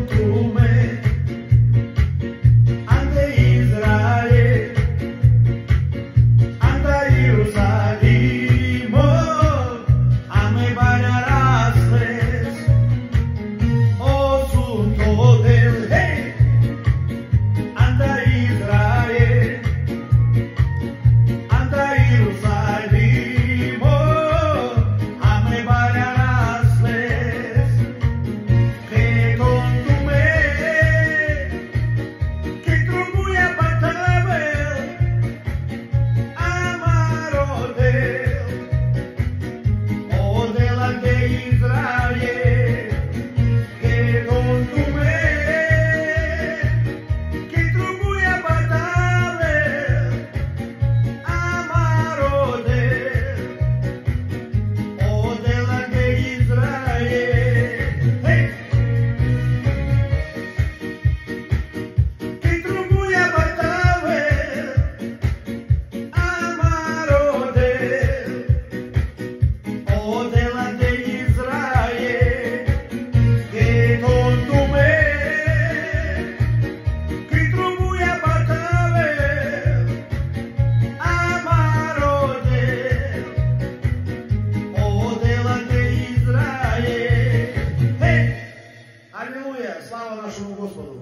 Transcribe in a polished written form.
contume ante Israel, ante Ierusalim, ame bañarasles, o sunto del hey, ante Israel, ante Ierusalim, ame bañarasles, que contume, que trubuia batabel, amarodel, o delante Israel, que contume, que trubuia batabel, amarodel, o delante Israel. Hey! Que trubuia batabel, amarodel, o delante Israel, que contume, que trubuia batabel, amarodel, o delante Israel. Hey! Аллилуйя! Слава нашему Господу!